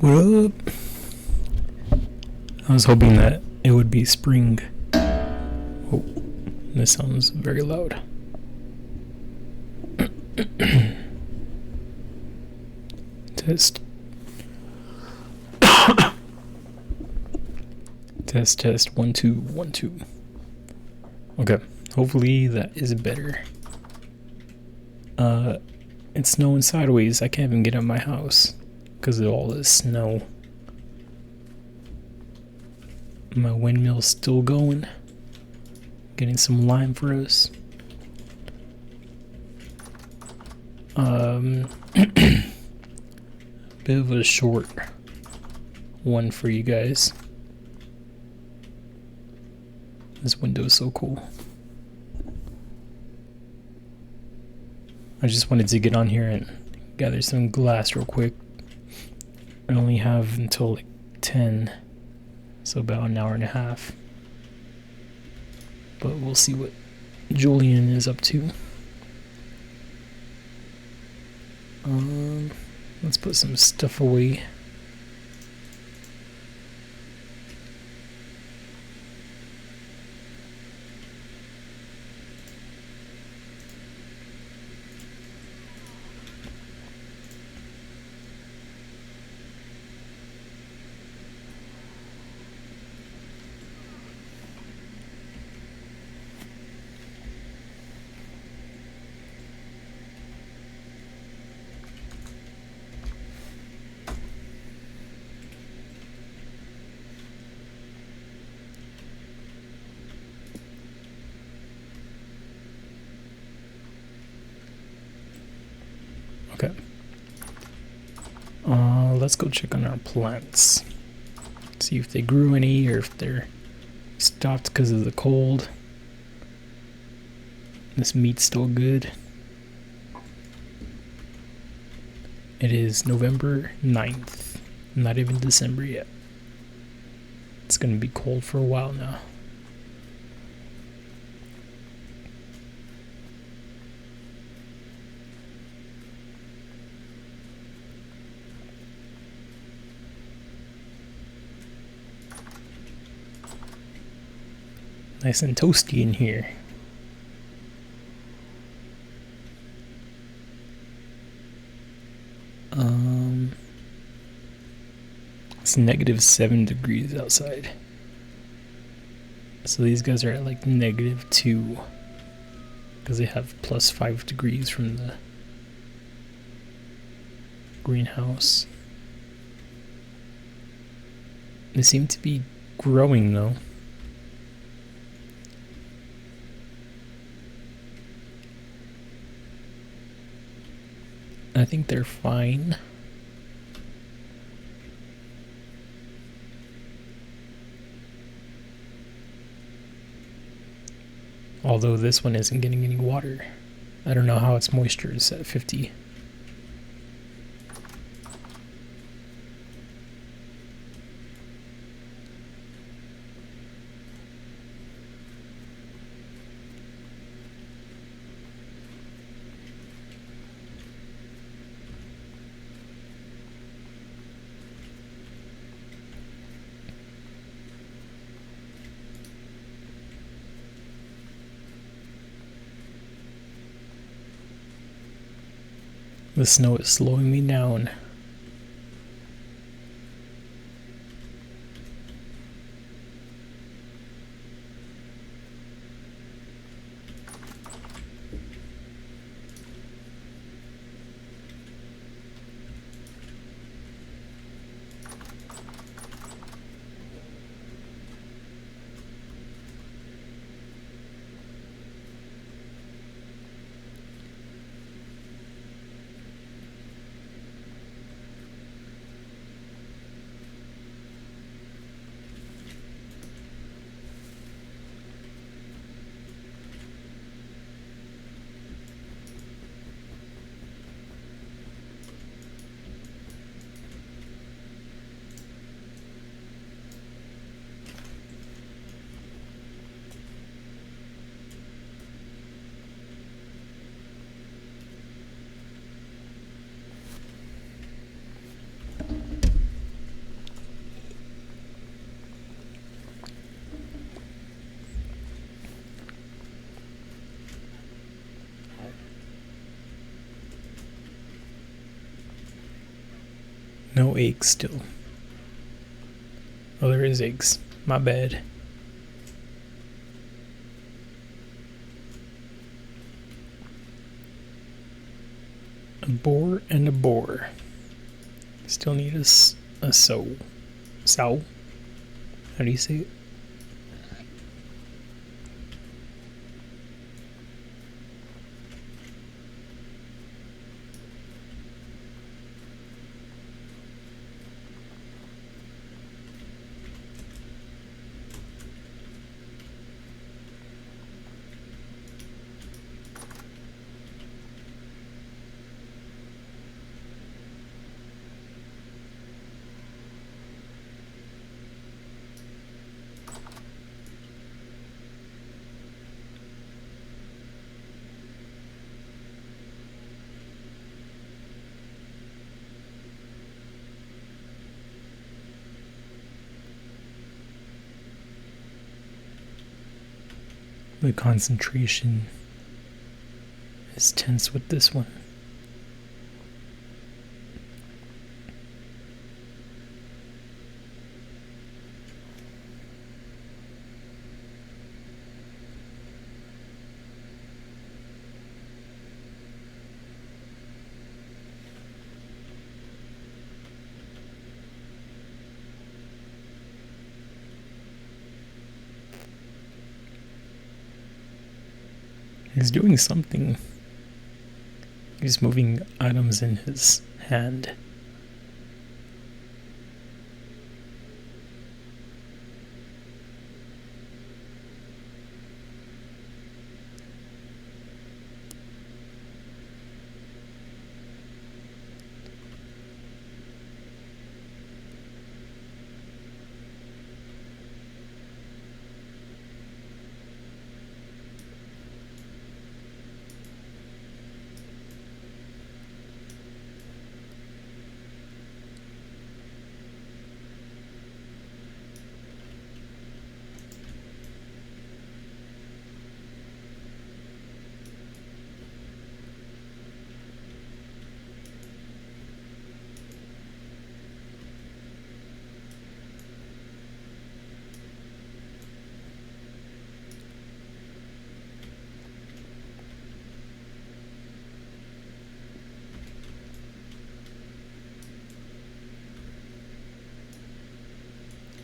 What up? I was hoping that it would be spring. Oh, this sounds very loud. Test. Test. 1 2 1 2. Okay, hopefully that is better. It's snowing sideways. I can't even get out of my house because of all this snow. My windmill's still going. Getting some lime for us. Bit of a short one for you guys. This window is so cool. I just wanted to get on here and gather some glass real quick. I only have until like 10, so about an hour and a half. But we'll see what Julian is up to. Let's put some stuff away. Okay. Let's go check on our plants. See if they grew any or if they're stopped because of the cold. This meat's still good. It is November 9th. Not even December yet. It's gonna be cold for a while now. Nice and toasty in here. It's -7 degrees outside. So these guys are at like -2 because they have +5 degrees from the greenhouse. They seem to be growing though. I think they're fine. Although this one isn't getting any water. I don't know how its moisture is at 50. The snow is slowing me down. No eggs still. Oh, there is eggs. My bad. A boar and a boar. Still need a sow. Sow? How do you say it? The concentration is tense with this one. He's doing something. He's moving items in his hand.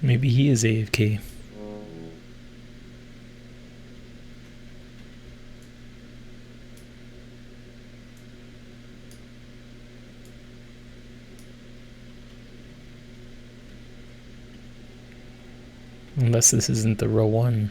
Maybe he is AFK. Unless this isn't the row one.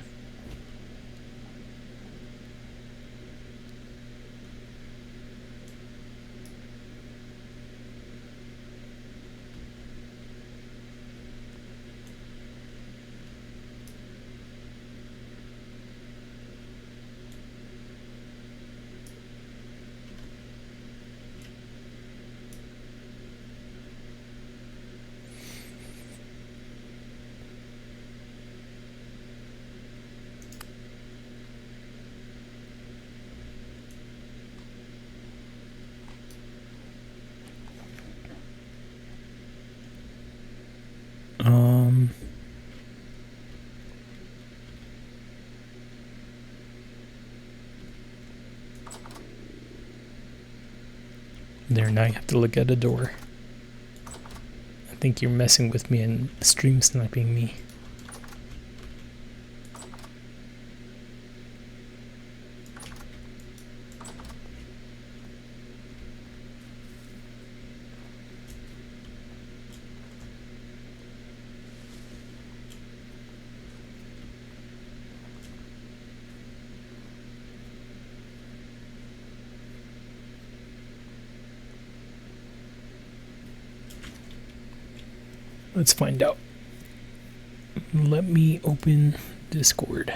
There, now you have to look at a door. I think you're messing with me and stream sniping me. Let's find out. Let me open Discord.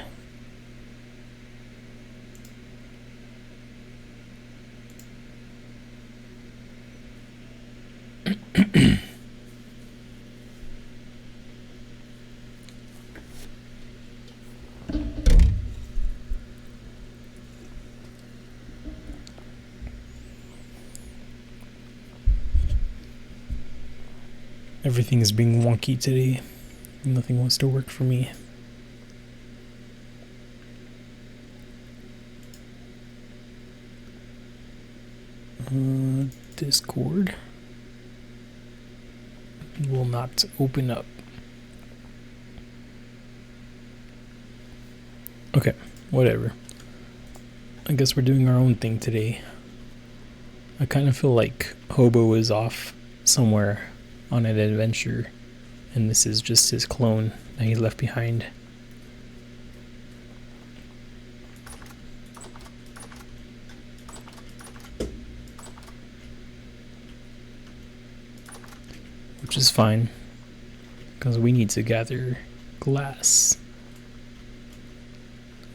Everything is being wonky today. Nothing wants to work for me. Discord will not open up. Okay, whatever. I guess we're doing our own thing today. I kind of feel like Hobo is off somewhere on an adventure, and this is just his clone that he left behind. Which is fine, because we need to gather glass.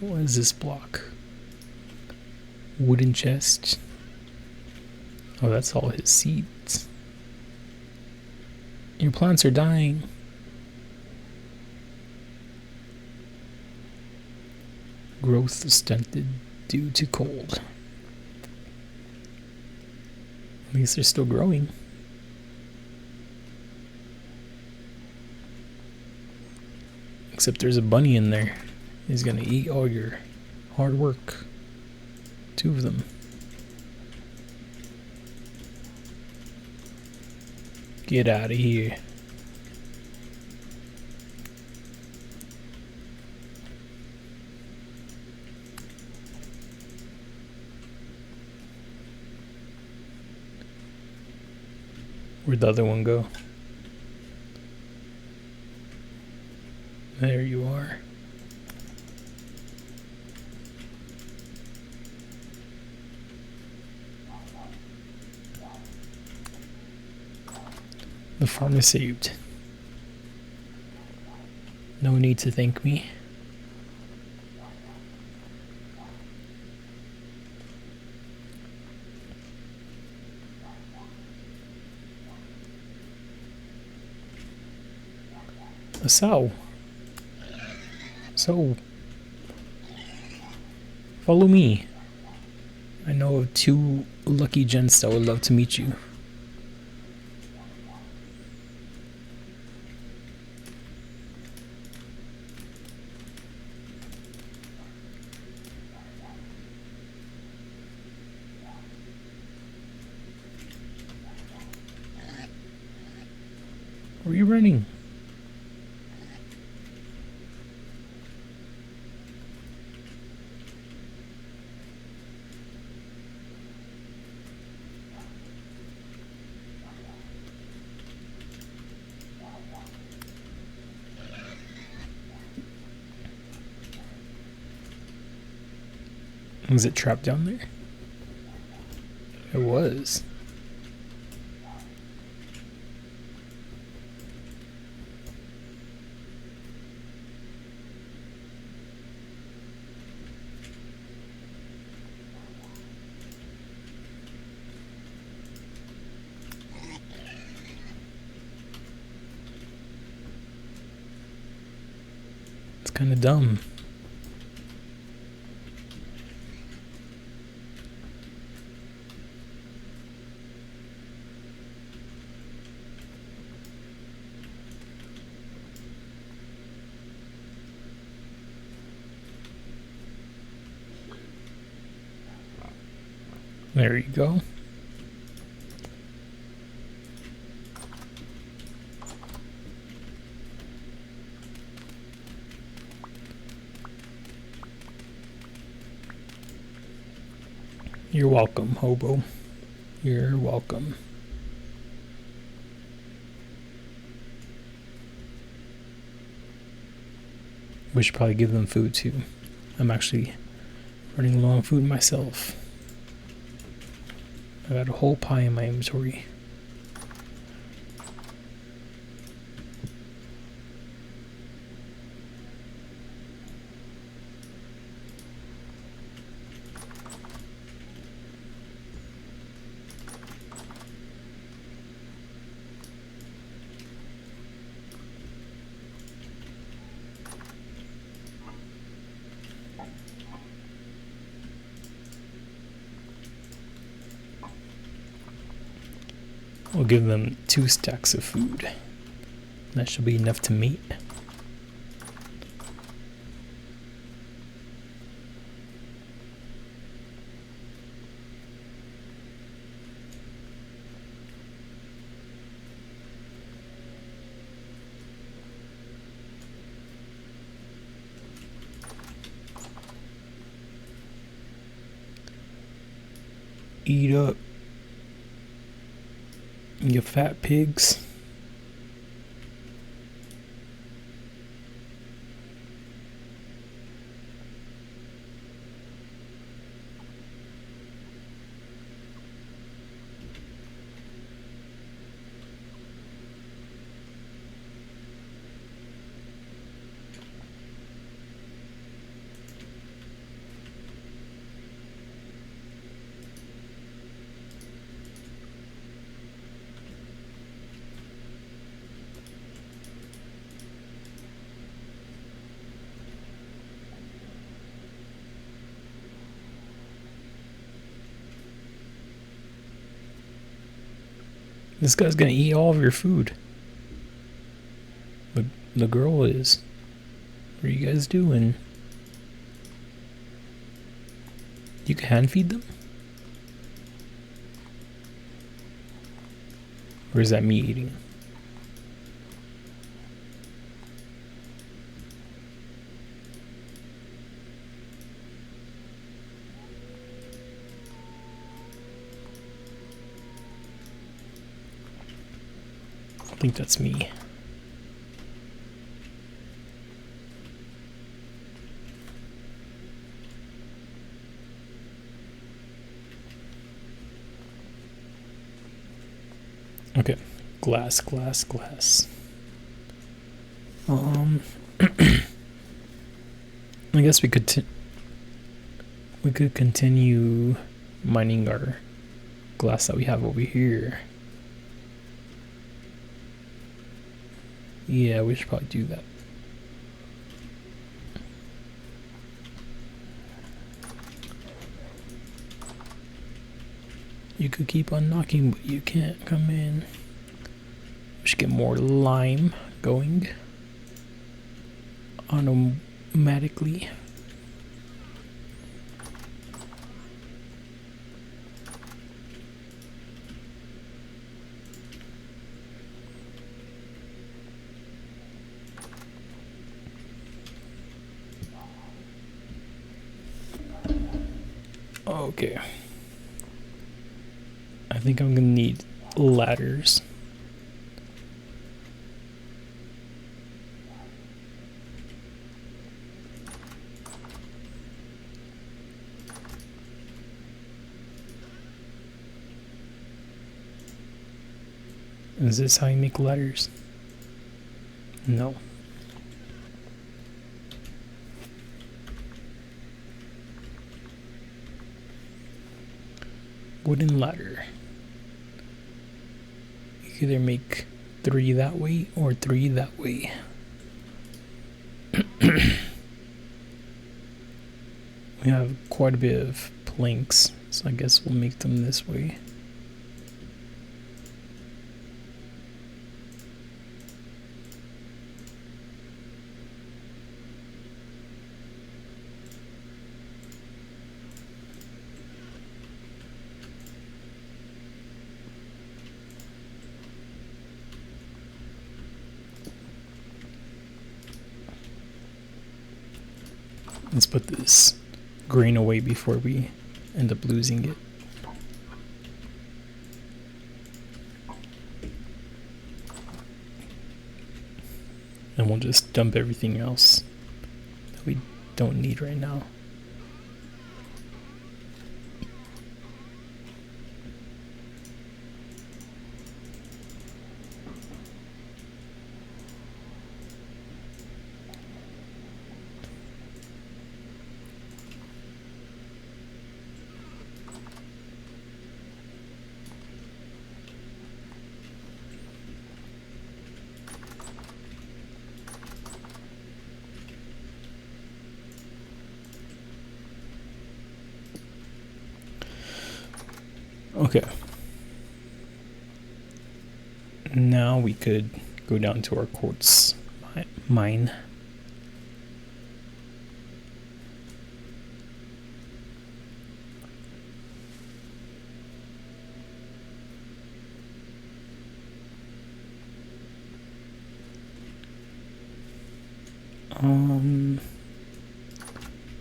What is this block? Wooden chest. Oh, that's all his seeds. Your plants are dying. Growth stunted due to cold. At least they're still growing. Except there's a bunny in there. He's gonna eat all your hard work. 2 of them. Get out of here. Where'd the other one go? There you are. The farm is saved. No need to thank me. A sow. So, follow me. I know of 2 lucky gents that would love to meet you. Where are you running? Was it trapped down there? It was. It's kind of dumb. There you go. You're welcome, Hobo. You're welcome. We should probably give them food too. I'm actually running low on food myself. I got a whole pie in my inventory. We'll give them 2 stacks of food. That should be enough to mate. Eat up, you fat pigs. This guy's gonna eat all of your food. The girl is. What are you guys doing? You can hand feed them? Or is that me eating? I think that's me. Okay, glass. I guess we could continue mining our glass that we have over here. Yeah, we should probably do that. You could keep on knocking, but you can't come in. We should get more lime going automatically. Okay. I think I'm gonna need ladders. Is this how you make ladders? No. Wooden ladder. You can either make 3 that way or 3 that way. We have quite a bit of planks, so I guess we'll make them this way. Let's put this grain away before we end up losing it. And we'll just dump everything else that we don't need right now. Okay. Now we could go down to our quartz mine.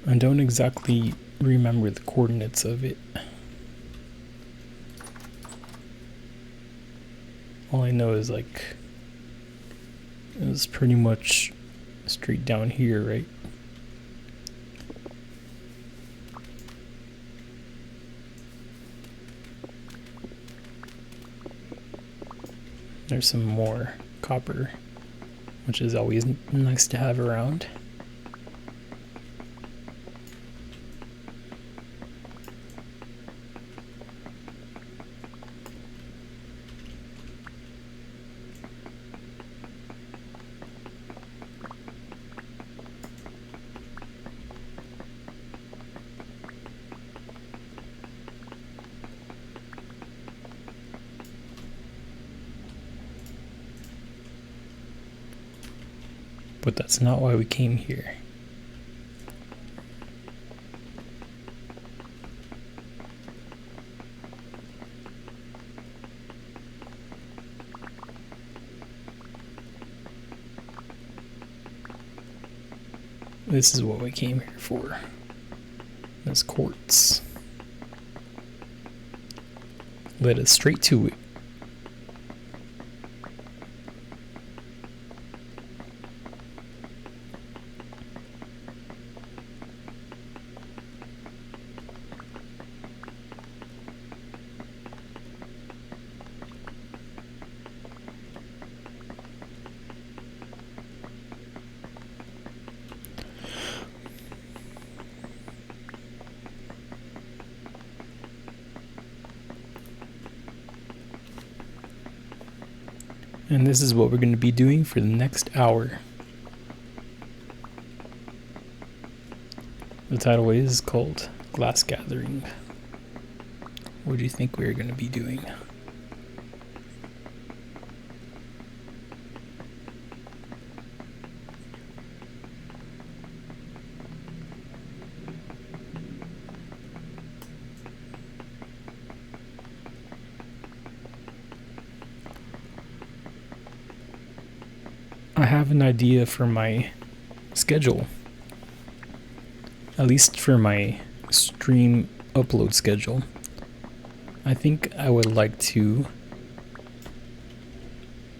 I don't exactly remember the coordinates of it. All I know is like it was pretty much straight down here, right? There's some more copper, which is always nice to have around. But that's not why we came here. This is what we came here for. This quartz led us straight to it. And this is what we're going to be doing for the next hour. The title is called Glass Gathering. What do you think we're going to be doing? I have an idea for my schedule, at least for my stream upload schedule. I think I would like to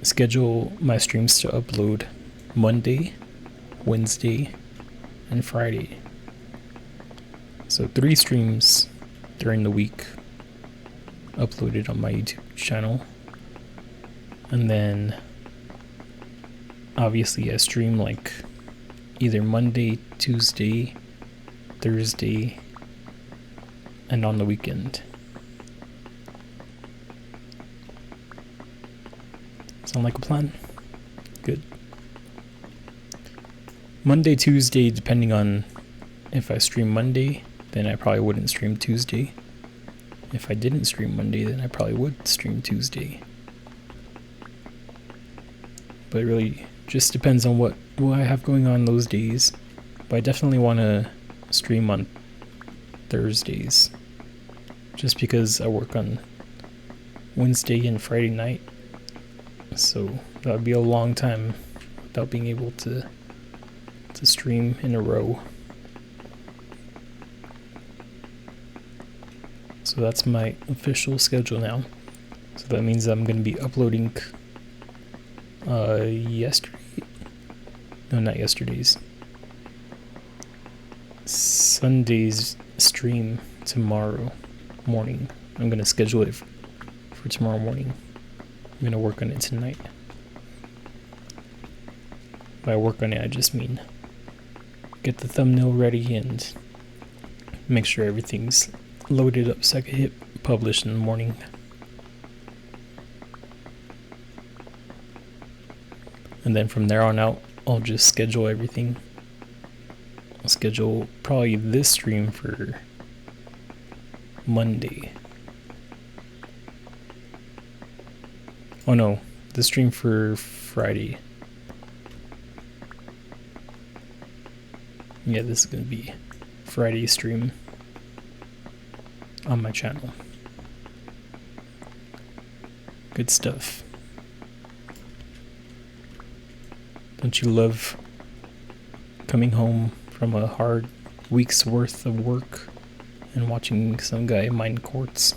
schedule my streams to upload Monday, Wednesday, and Friday. So 3 streams during the week uploaded on my YouTube channel, and then obviously I stream like either Monday, Tuesday, Thursday, and on the weekend. Sound like a plan? Good. Monday, Tuesday, depending on if I stream Monday, then I probably wouldn't stream Tuesday. If I didn't stream Monday, then I probably would stream Tuesday. But it really just depends on what I have going on those days. But I definitely want to stream on Thursdays, just because I work on Wednesday and Friday night. So that would be a long time without being able to stream in a row. So that's my official schedule now. So that means I'm going to be uploading Sunday's stream tomorrow morning. I'm going to schedule it for tomorrow morning. I'm going to work on it tonight. By work on it, I just mean get the thumbnail ready and make sure everything's loaded up so I can hit publish in the morning. And then from there on out, I'll just schedule everything. I'll schedule probably this stream for Monday. Oh no, the stream for Friday. Yeah, this is gonna be Friday stream on my channel. Good stuff. Don't you love coming home from a hard week's worth of work and watching some guy mine quartz?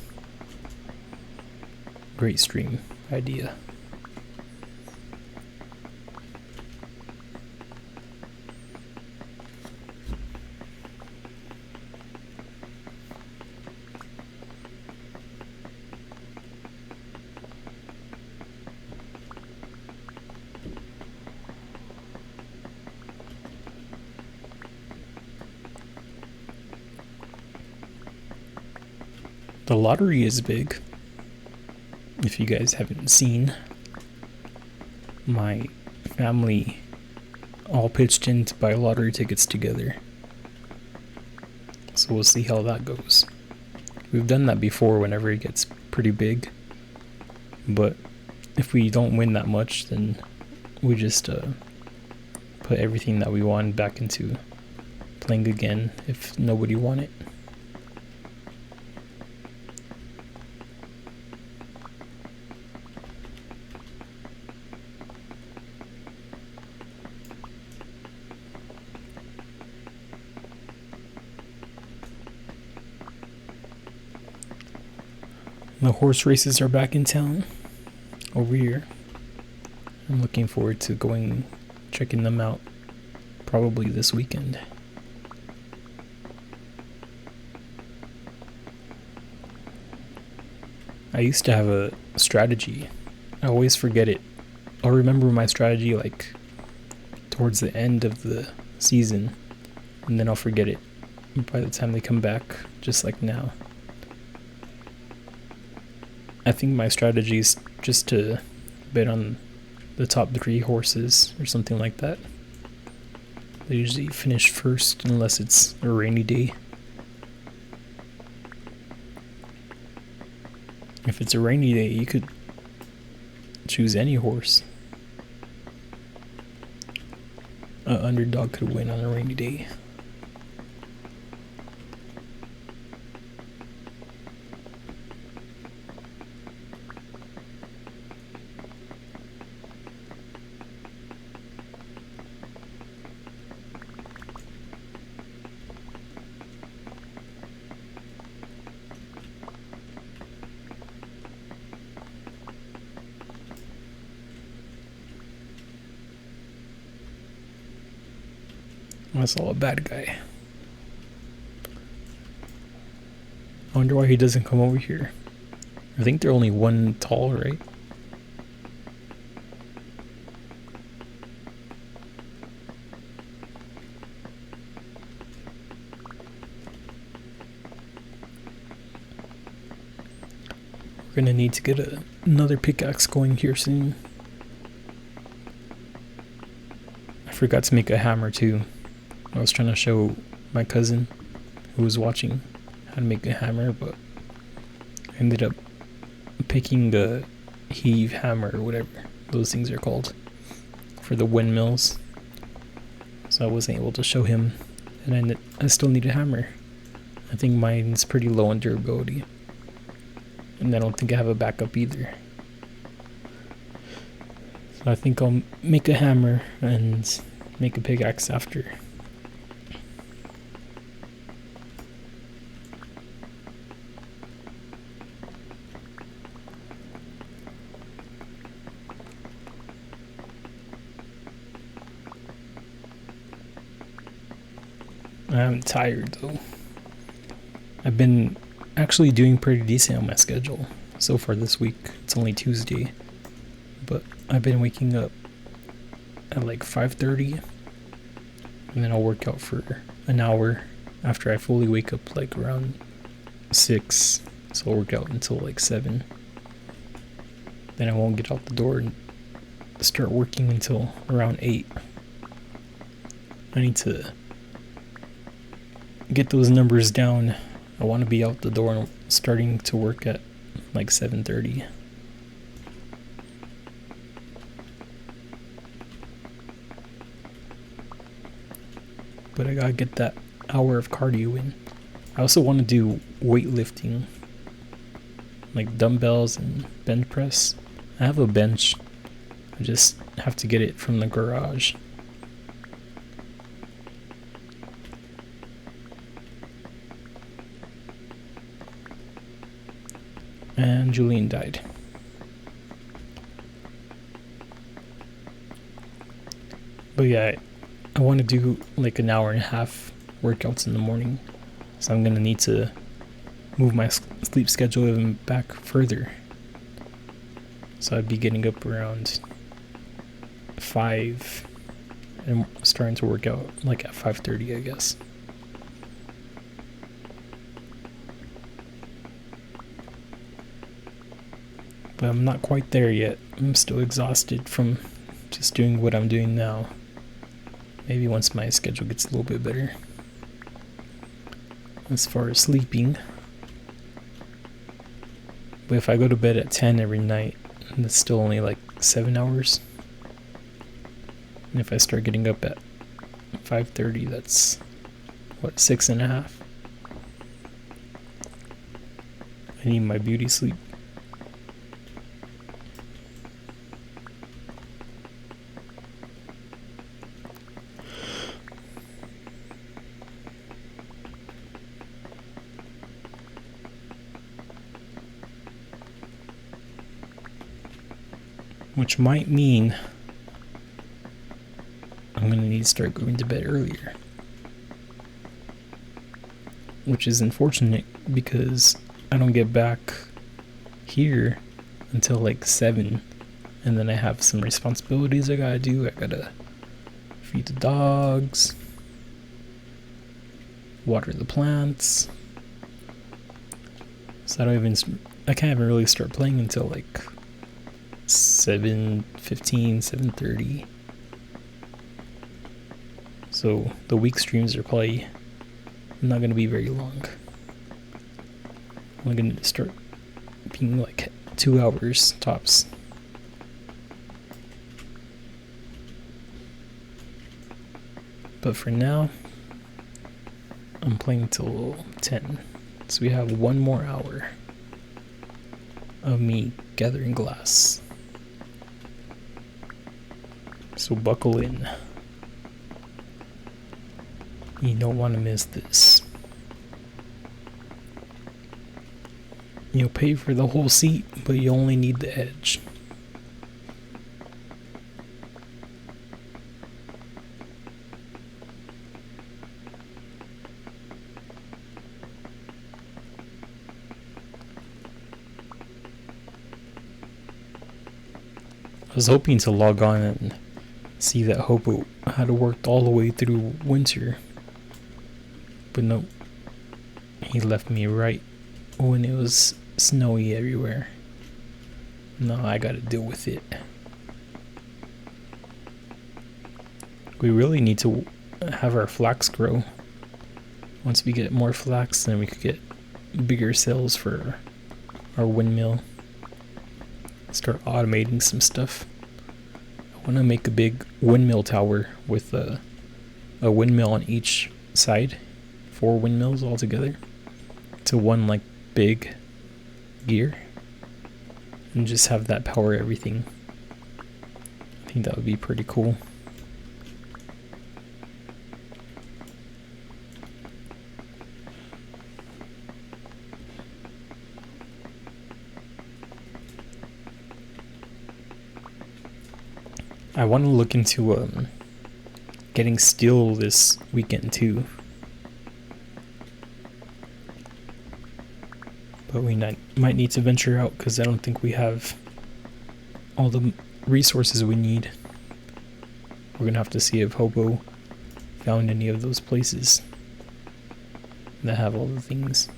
Great stream idea. The lottery is big. If you guys haven't seen, my family all pitched in to buy lottery tickets together. So we'll see how that goes. We've done that before whenever it gets pretty big. But if we don't win that much, then we just put everything that we won back into playing again if nobody won it. The horse races are back in town over here. I'm looking forward to checking them out probably this weekend. I used to have a strategy. I always forget it. I'll remember my strategy like towards the end of the season, and then I'll forget it by the time they come back, just like now. I think my strategy is just to bet on the top 3 horses or something like that. They usually finish first unless it's a rainy day. If it's a rainy day, you could choose any horse. An underdog could win on a rainy day. I saw a bad guy. I wonder why he doesn't come over here. I think they're only 1 tall, right? We're gonna need to get another pickaxe going here soon. I forgot to make a hammer too. I was trying to show my cousin who was watching how to make a hammer, but I ended up picking the heave hammer or whatever those things are called for the windmills. So I wasn't able to show him, and I still need a hammer. I think mine's pretty low on durability, and I don't think I have a backup either. So I think I'll make a hammer and make a pickaxe after. I'm tired though. I've been actually doing pretty decent on my schedule so far this week. It's only Tuesday, but I've been waking up at like 5:30, and then I'll work out for an hour after I fully wake up like around 6. So I'll work out until like 7. Then I won't get out the door and start working until around 8. I need to get those numbers down. I want to be out the door and starting to work at like 7:30. but I gotta get that hour of cardio in. I also want to do weightlifting, like dumbbells and bench press. I have a bench, I just have to get it from the garage. And Julian died. But yeah, I want to do like an hour and a half workouts in the morning. So I'm going to need to move my sleep schedule even back further. So I'd be getting up around 5 and starting to work out like at 5:30, I guess. But I'm not quite there yet. I'm still exhausted from just doing what I'm doing now. Maybe once my schedule gets a little bit better. As far as sleeping. But if I go to bed at 10 every night, that's still only like 7 hours. And if I start getting up at 5:30, that's what, 6.5? I need my beauty sleep. Which might mean I'm gonna need to start going to bed earlier. Which is unfortunate because I don't get back here until like 7. And then I have some responsibilities I gotta do. I gotta feed the dogs, water the plants. So I can't even really start playing until like 7:15, 7:30. So the week streams are probably not going to be very long. I'm going to start being like 2 hours tops. But for now, I'm playing till 10. So we have 1 more hour of me gathering glass. So buckle in. You don't want to miss this. You'll pay for the whole seat, but you only need the edge. I was hoping to log on and see that Hobo had worked all the way through winter. But no, he left me right when it was snowy everywhere. No, I gotta deal with it. We really need to have our flax grow. Once we get more flax, then we could get bigger cells for our windmill. Start automating some stuff. I want to make a big windmill tower with a windmill on each side. 4 windmills all together to one like big gear, and just have that power everything. I think that would be pretty cool. I want to look into getting steel this weekend too. But we might need to venture out because I don't think we have all the resources we need. We're gonna have to see if Hobo found any of those places that have all the things.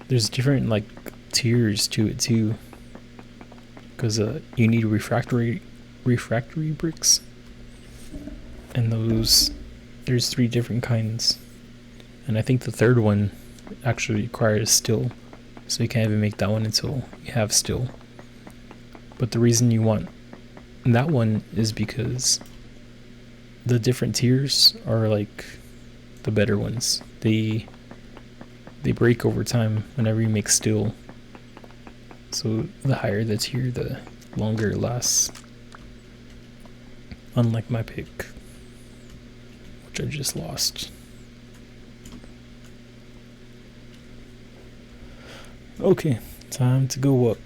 There's different like tiers to it too, because you need refractory bricks, and there's 3 different kinds, and I think the 3rd one actually requires steel, so you can't even make that one until you have steel. But the reason you want that one is because the different tiers are like the better ones. They break over time whenever you make steel. So the higher the tier, the longer it lasts. Unlike my pick, which I just lost. Okay, time to go up.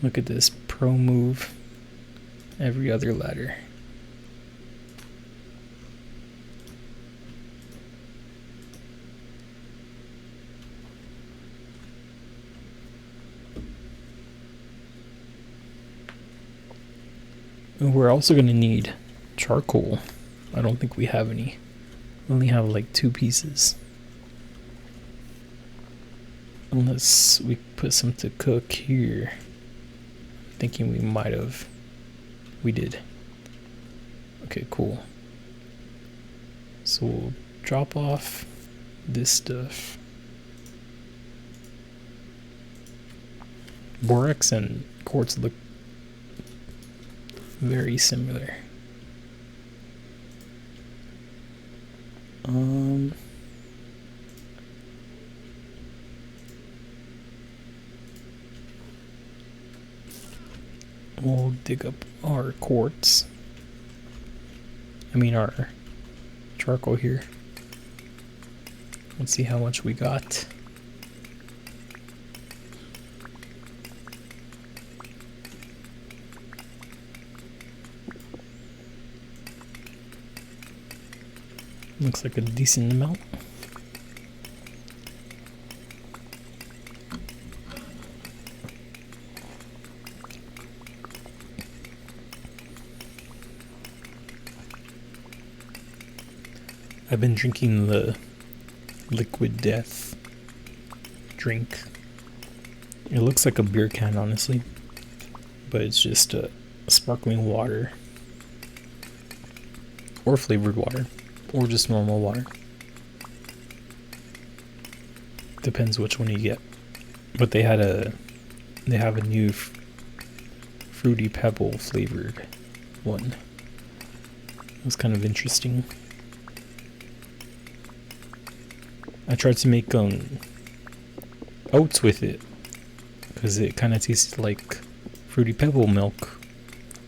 Look at this pro move. Every other ladder. And we're also going to need charcoal. I don't think we have any. We only have like 2 pieces. Unless we put some to cook here. Thinking we might have. We did. Okay, cool. So we'll drop off this stuff. Borax and quartz look very similar. We'll dig up our quartz. I mean our charcoal here. Let's see how much we got. Looks like a decent amount. I've been drinking the Liquid Death drink. It looks like a beer can, honestly, but it's just sparkling water or flavored water or just normal water. Depends which one you get. But they have a new Fruity Pebble flavored one. It was kind of interesting. I tried to make oats with it because it kind of tasted like Fruity Pebble milk.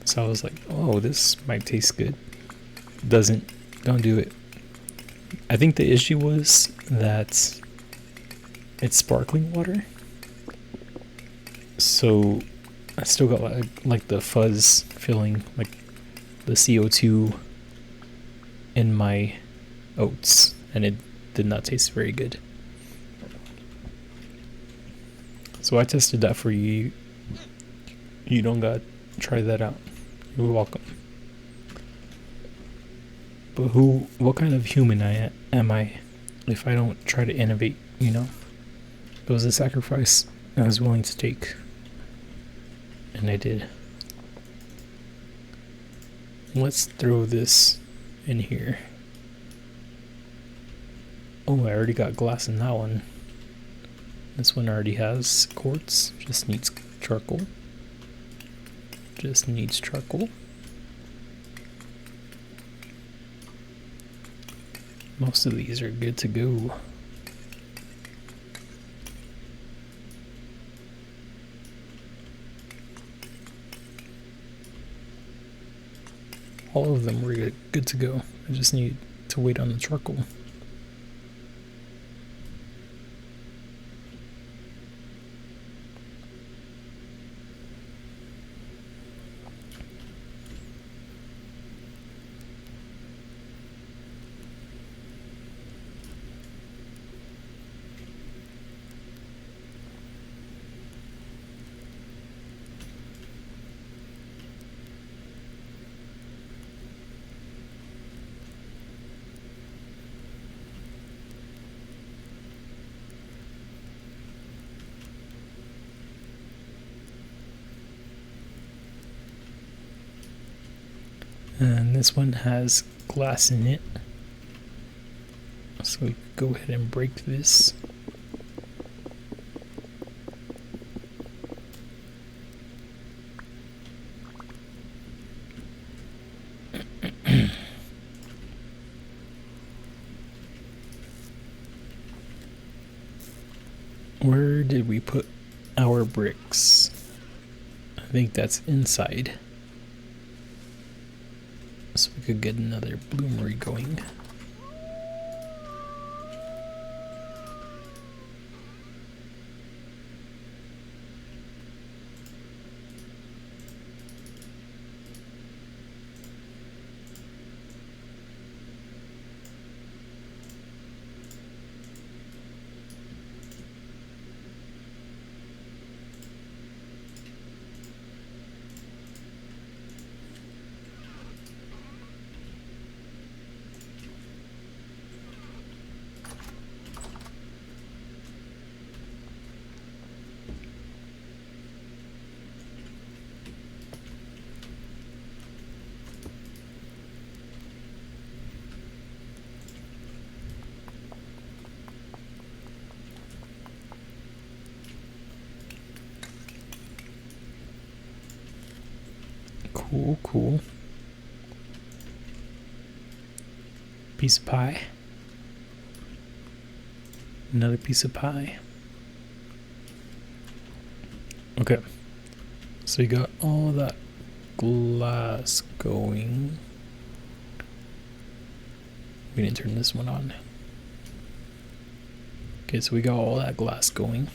So I was like, oh, this might taste good. Doesn't. Don't do it. I think the issue was that it's sparkling water. So I still got like the fuzz feeling, like the CO2 in my oats, and it did not taste very good. So I tested that for you. You don't gotta try that out. You're welcome. But what kind of human am I if I don't try to innovate, you know? It was a sacrifice I was willing to take. And I did. Let's throw this in here. Oh, I already got glass in that one. This one already has quartz. Just needs charcoal. Just needs charcoal. Most of these are good to go. All of them were good to go. I just need to wait on the charcoal. And this one has glass in it. So we go ahead and break this. Where did we put our bricks? I think that's inside. So we could get another bloomery going. Cool, cool. Piece of pie. Another piece of pie. Okay. So you got all that glass going. We didn't turn this one on. Okay, so we got all that glass going.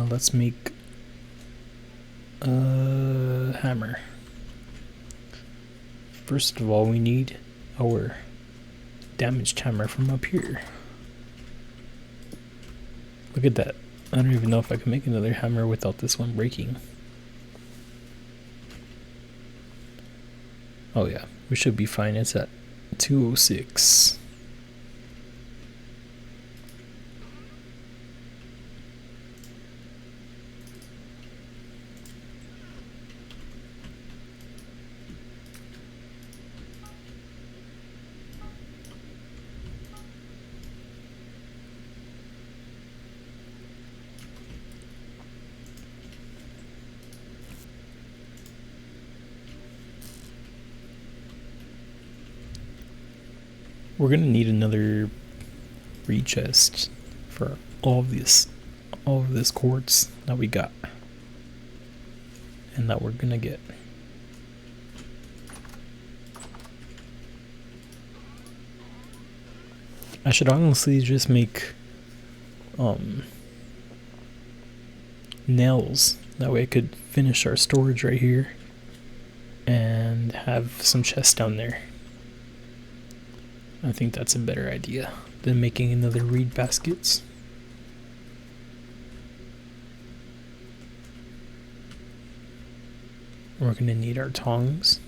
Let's make a hammer. First of all, we need our damaged hammer from up here. Look at that. I don't even know if I can make another hammer without this one breaking. Oh yeah, we should be fine. It's at 206. We're gonna need another reed chest for all of this quartz that we got and that we're gonna get. I should honestly just make nails. That way I could finish our storage right here and have some chests down there. I think that's a better idea than making another reed baskets. We're gonna need our tongs.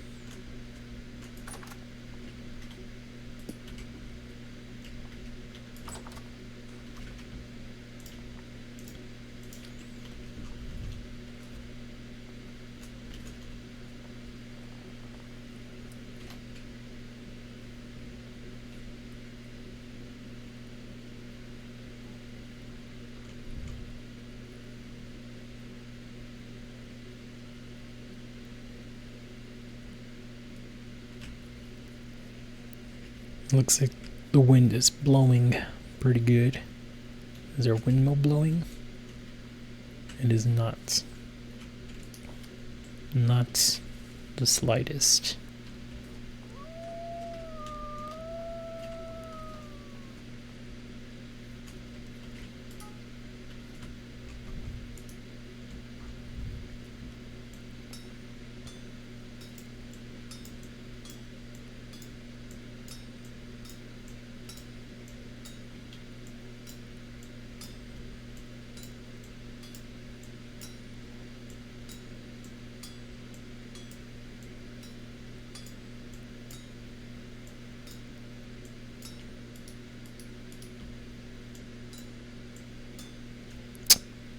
Looks like the wind is blowing pretty good. Is there a windmill blowing? It is not. Not the slightest.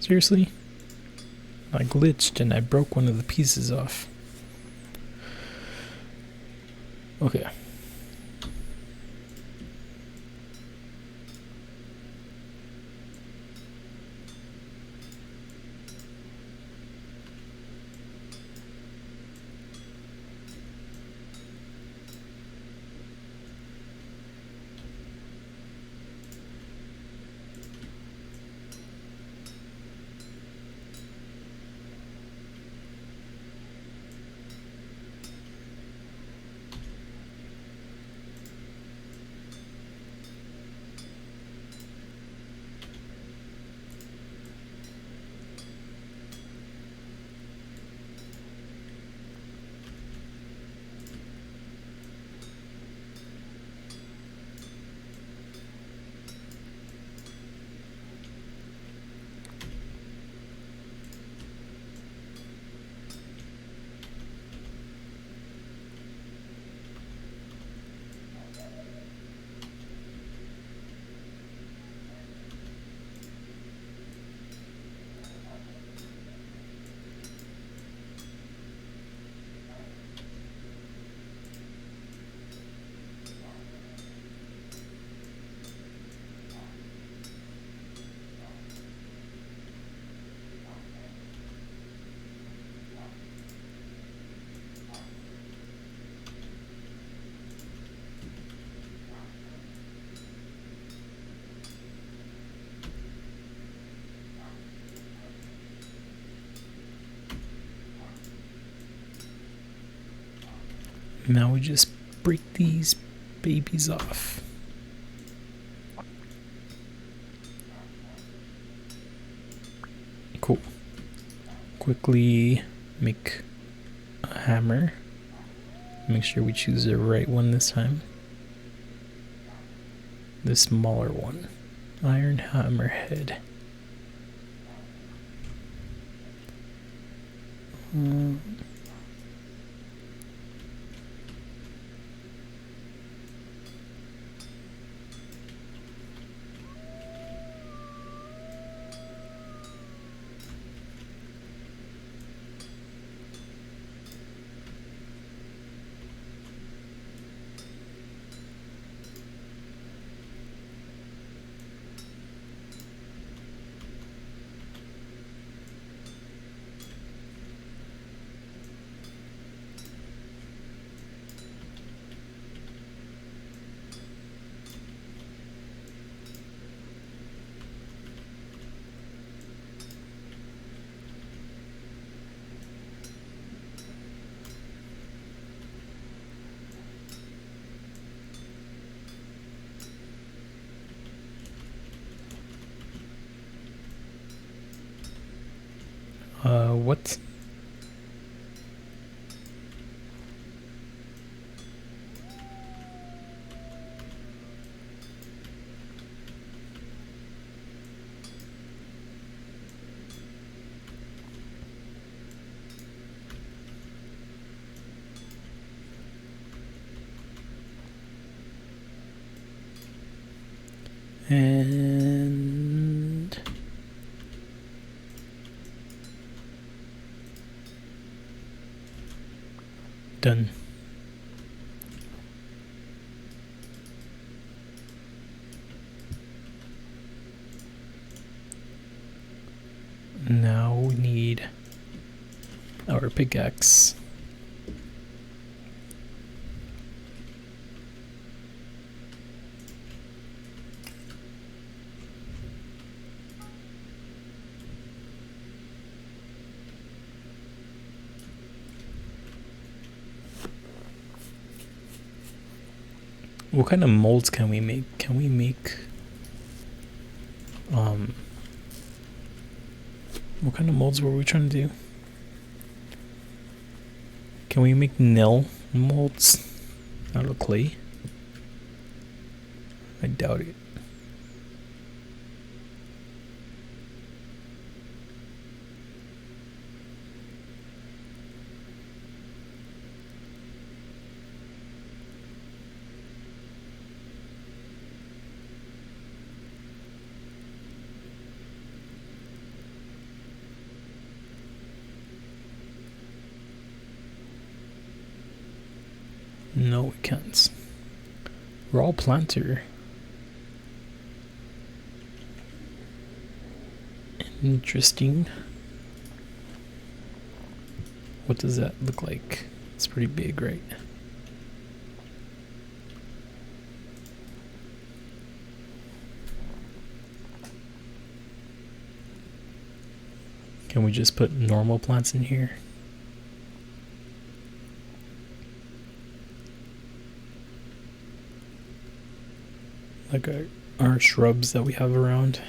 Seriously? I glitched and I broke one of the pieces off. Okay. Now we just break these babies off. Cool. Quickly make a hammer. Make sure we choose the right one this time. The smaller one. Iron hammerhead. What? And done. Now we need our pickaxe. What kind of molds can we make? Can we make what kind of molds were we trying to do? Can we make nail molds out of clay? I doubt it. No, we can't. Raw planter. Interesting. What does that look like? It's pretty big, right? Can we just put normal plants in here? Like our shrubs that we have around.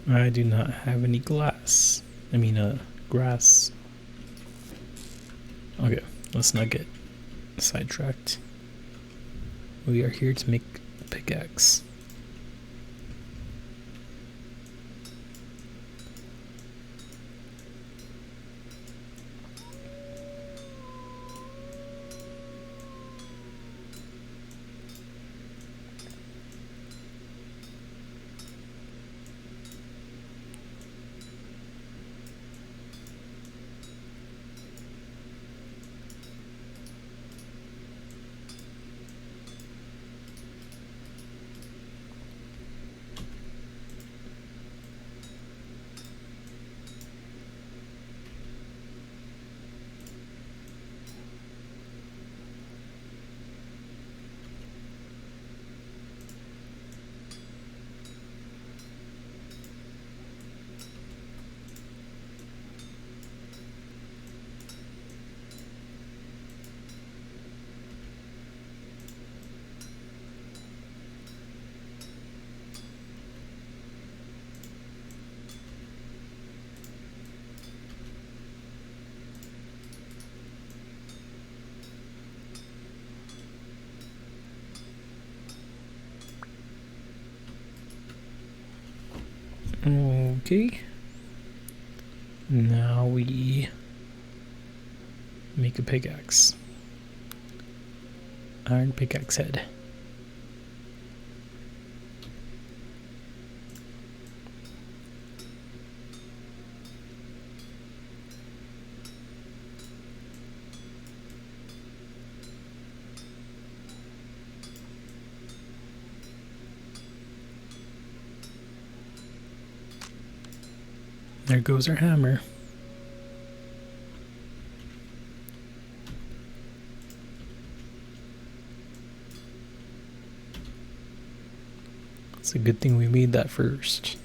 I do not have any glass. I mean, grass. Okay, let's not get sidetracked. We are here to make a pickaxe. Okay. Now we make a pickaxe. Iron pickaxe head. There goes our hammer. It's a good thing we made that first.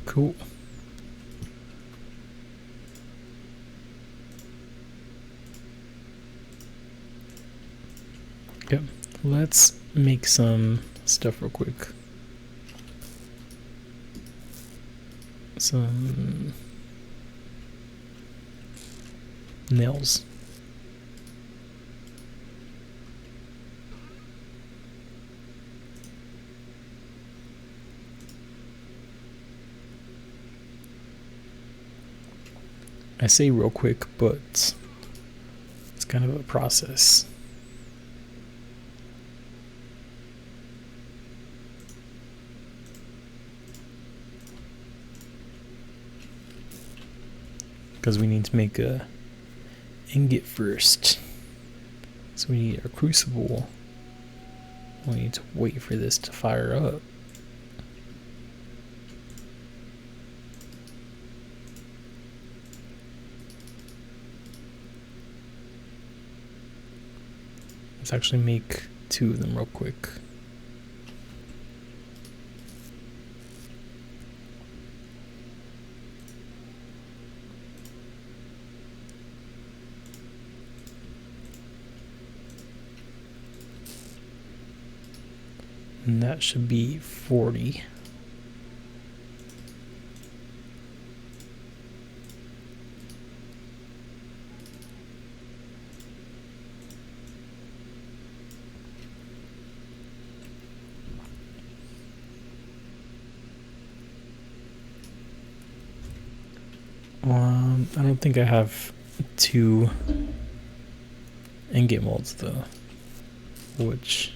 Cool. Yep. Let's make some stuff real quick. Some nails. I say real quick, but it's kind of a process. Because we need to make a ingot first. So we need our crucible. We need to wait for this to fire up. Let's actually make 2 of them real quick. And that should be 40. I don't think I have 2 ingot molds though, which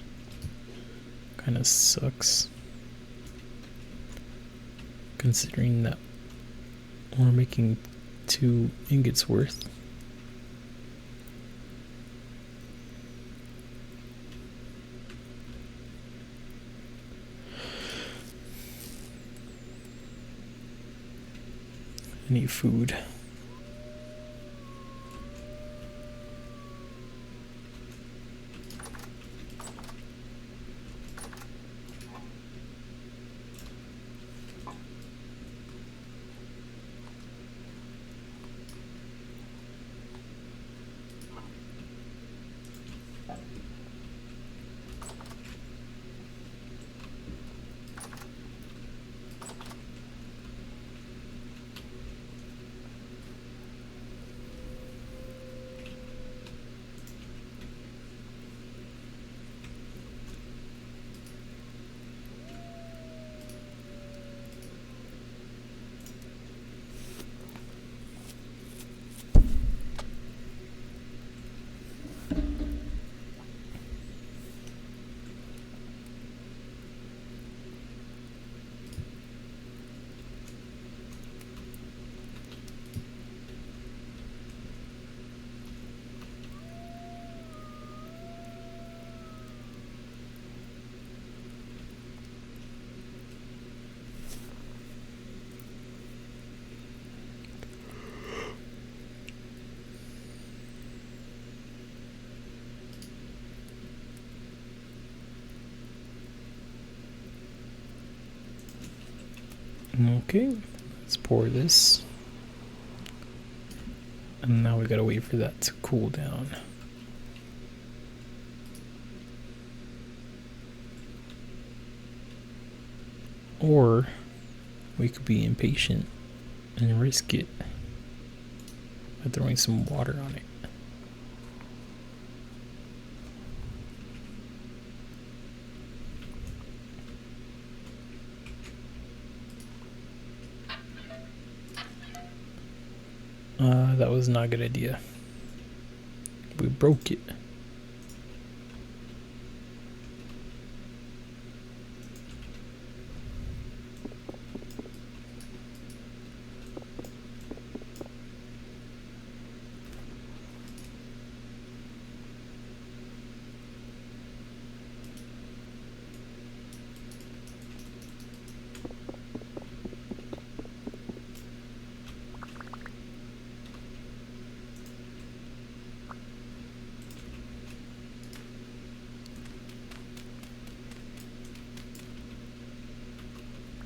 kind of sucks, considering that we're making 2 ingots worth. I need food. Okay, let's pour this. And now we gotta wait for that to cool down. Or we could be impatient and risk it by throwing some water on it. That was not a good idea. We broke it.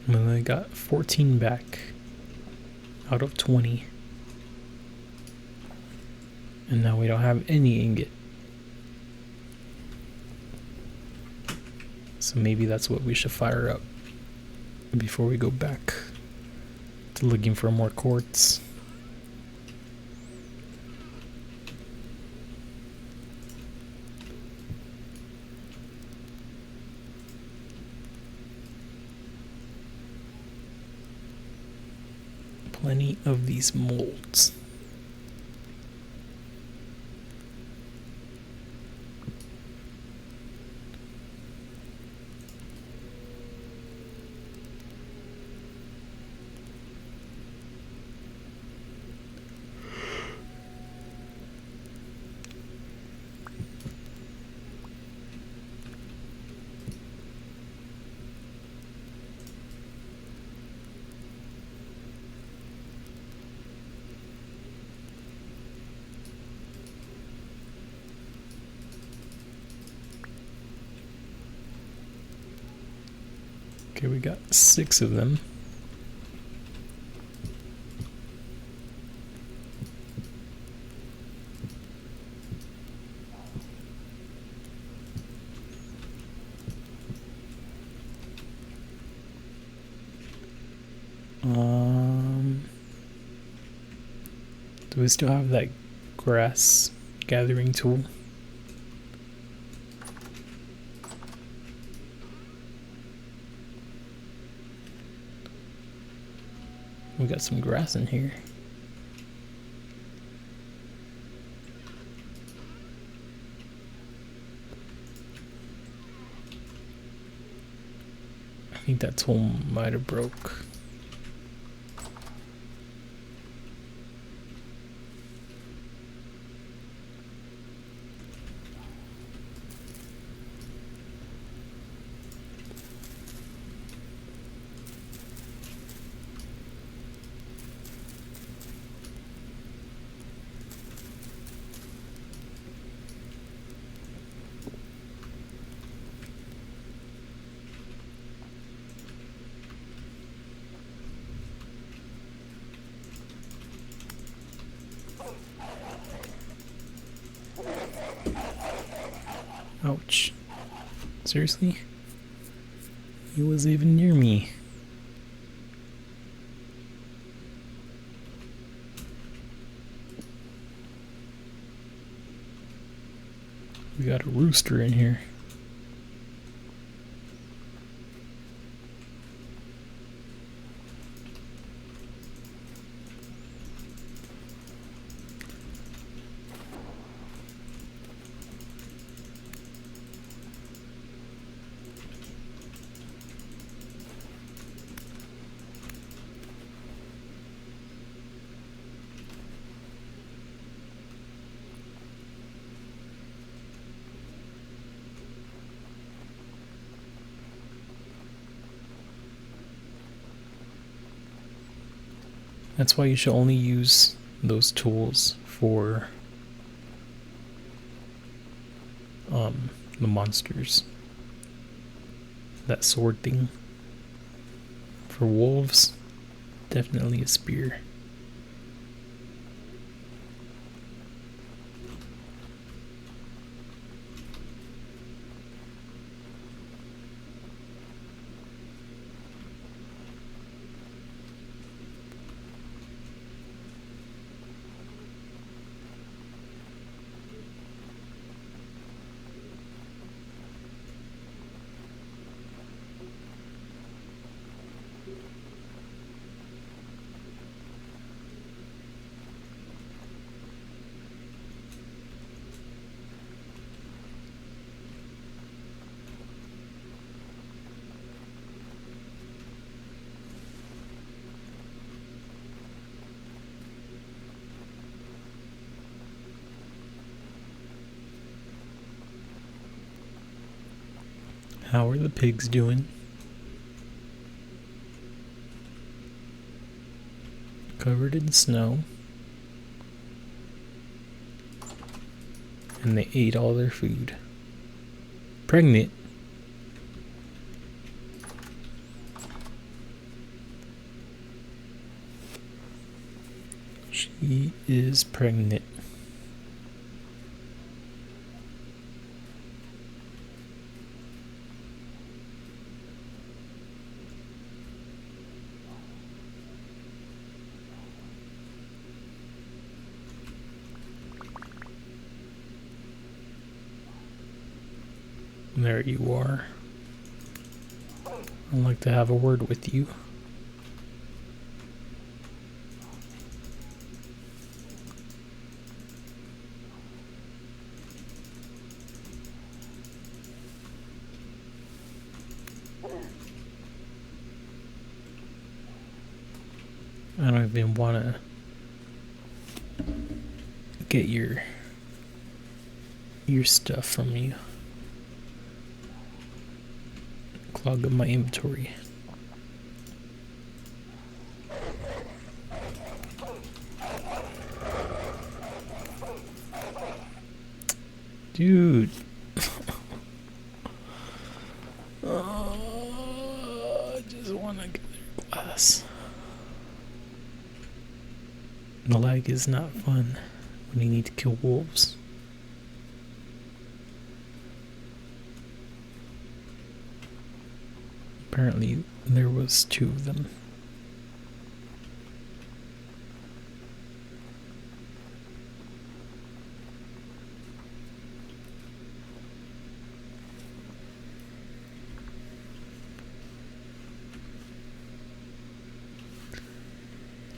And I got 14 back out of 20. And now we don't have any ingot. So maybe that's what we should fire up before we go back to looking for more quartz. Plenty of these molds. Okay, we got 6 of them. Do we still have that grass gathering tool? We got some grass in here. I think that tool might have broke. Ouch. Seriously? He was even near me. We got a rooster in here. That's why you should only use those tools for the monsters. That sword thing for wolves, Definitely a spear. How are the pigs doing? Covered in snow. And they ate all their food. Pregnant. She is pregnant. There you are. I'd like to have a word with you. I don't even want to get your stuff from you. Clog up my inventory. Dude. I just want to get their glass. The lag is not fun when you need to kill wolves. Apparently there was 2 of them.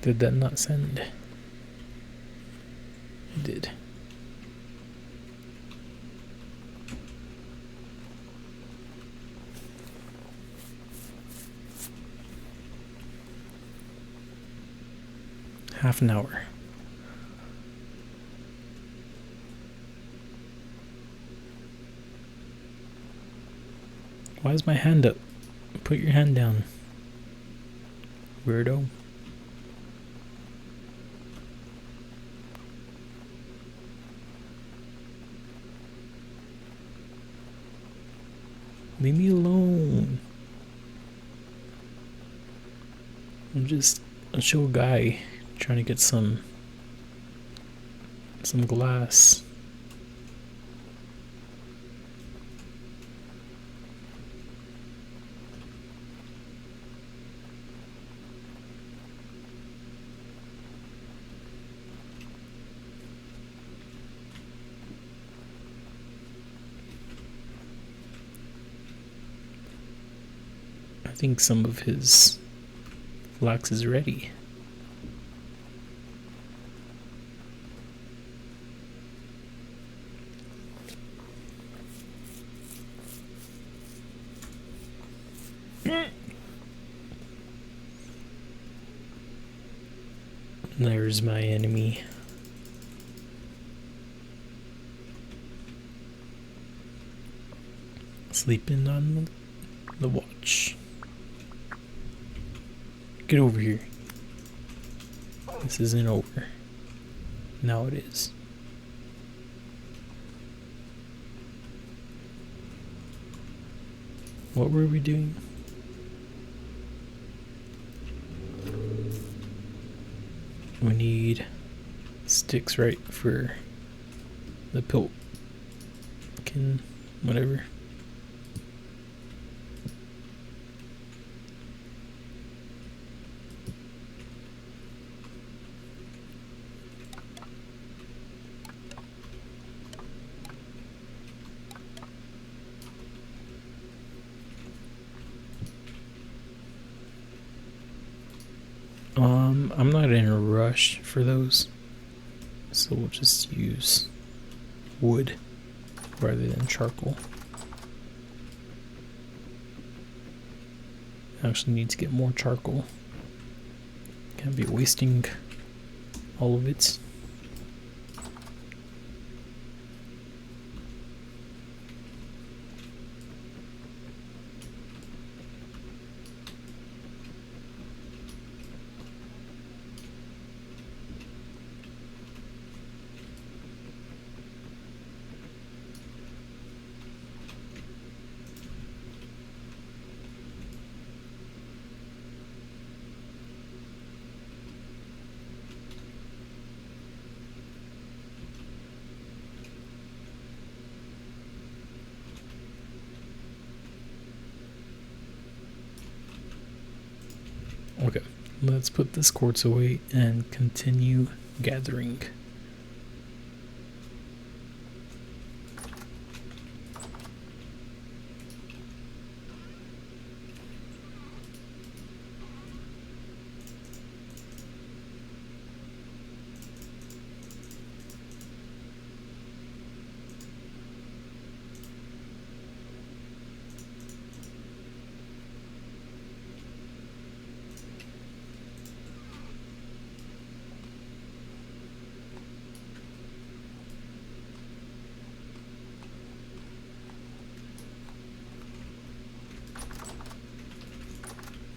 Did that not send? It did. Half an hour. Why is my hand up? Put your hand down, weirdo. Leave me alone. I'm just a chill guy trying to get some glass. I think some of his flax is ready. There's my enemy. Sleeping on the watch. Get over here. This isn't over. Now it is. What were we doing? We need sticks, right, for the pilkin, whatever. I'm not in a rush for those, so we'll just use wood rather than charcoal. I actually need to get more charcoal. Can't be wasting all of it. Okay, let's put this quartz away and continue gathering.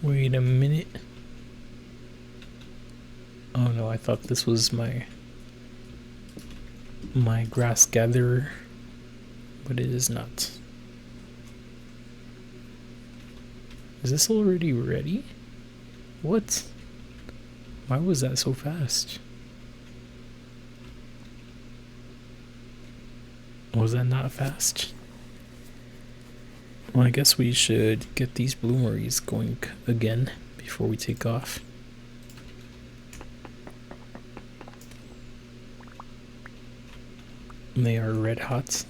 Wait a minute. Oh no, I thought this was my grass gatherer, but it is not. Is this already ready? What? Why was that so fast? Was that not fast? Well, I guess we should get these bloomeries going again before we take off. They are red hot.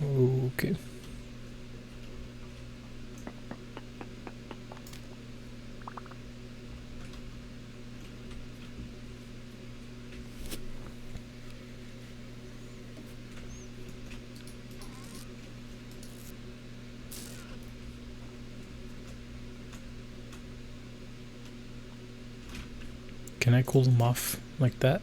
Okay. Can I cool them off like that?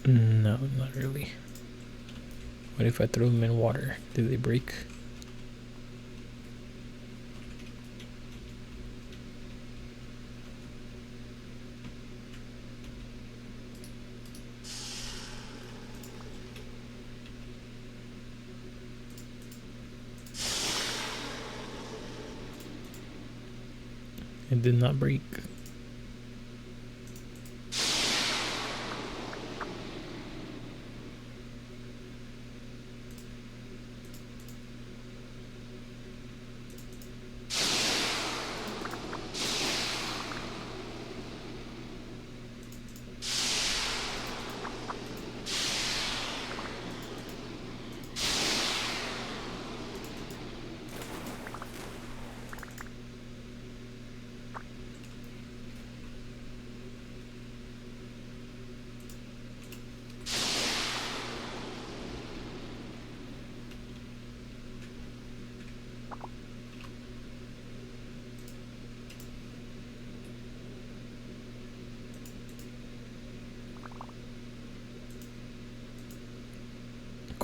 No, not really. What if I throw them in water? Do they break? It did not break.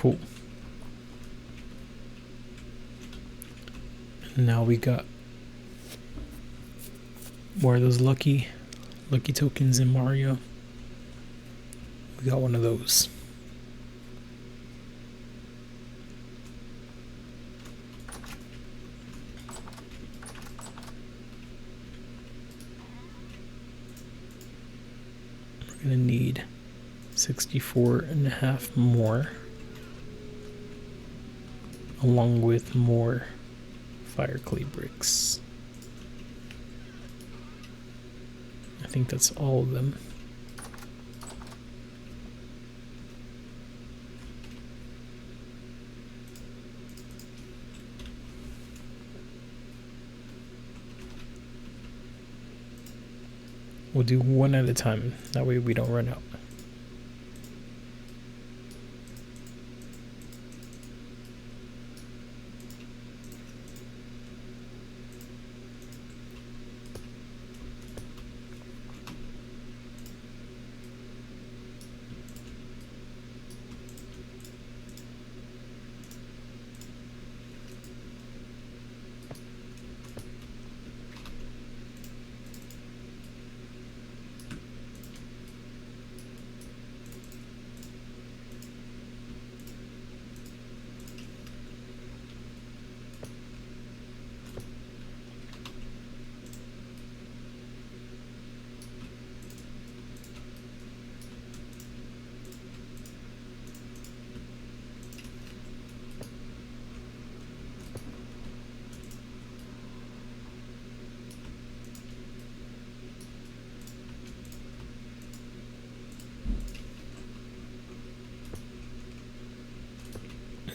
Cool. Now we got more of those lucky tokens in Mario. We got one of those. We're gonna need 64.5 more, along with more fire clay bricks. I think that's all of them. We'll do one at a time, that way we don't run out.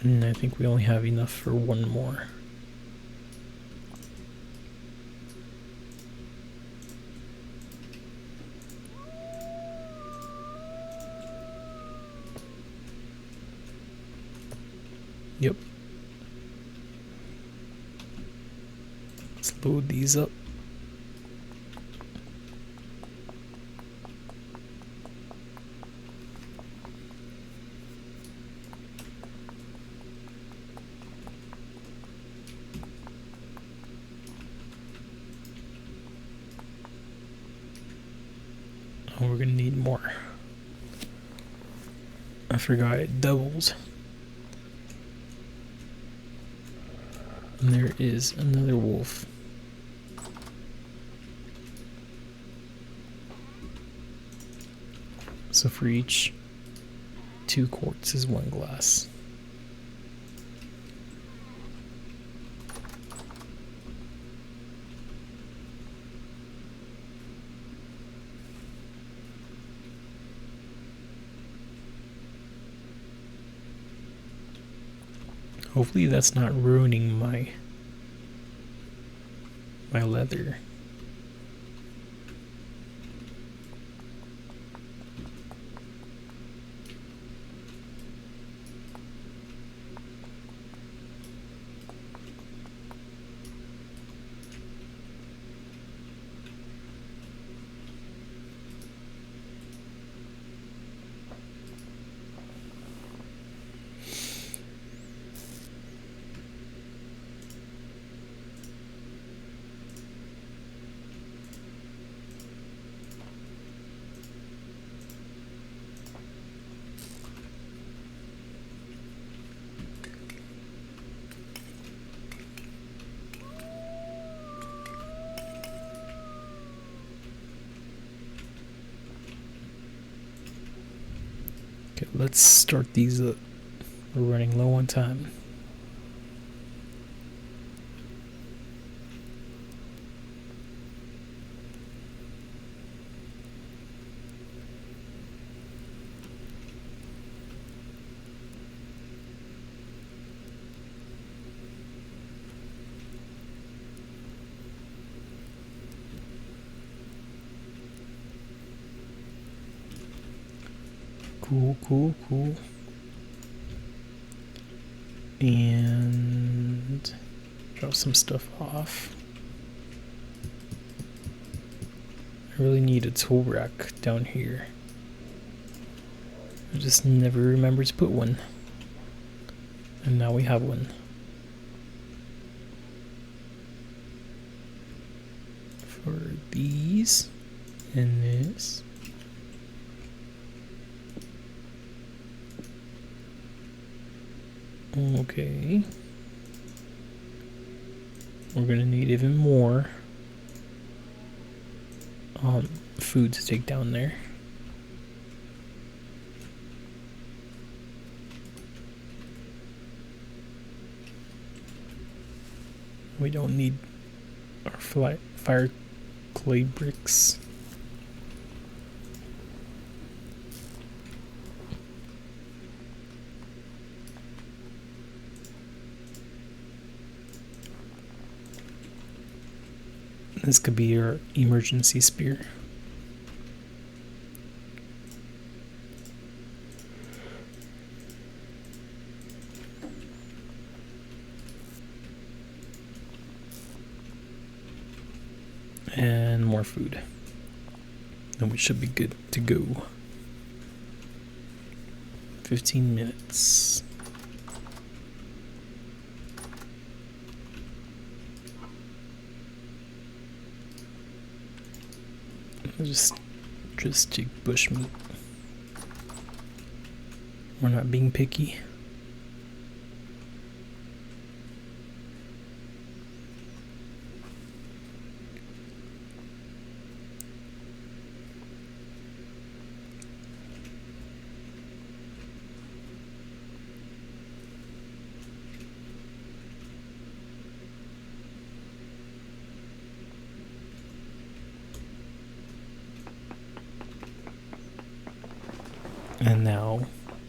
And I think we only have enough for one more. Yep. Let's load these up. Oh, we're gonna need more. I forgot it doubles. And there is another wolf. So for each 2 quartz is 1 glass. Hopefully that's not ruining my leather. Okay, let's start these up. We're running low on time. Cool. And drop some stuff off. I really need a tool rack down here. I just never remember to put one. And now we have one. For these and this. Okay. We're gonna need even more food to take down there. We don't need our fire clay bricks. This could be your emergency spear. And more food. Then we should be good to go. 15 minutes. I'll just take bushmeat. We're not being picky. And now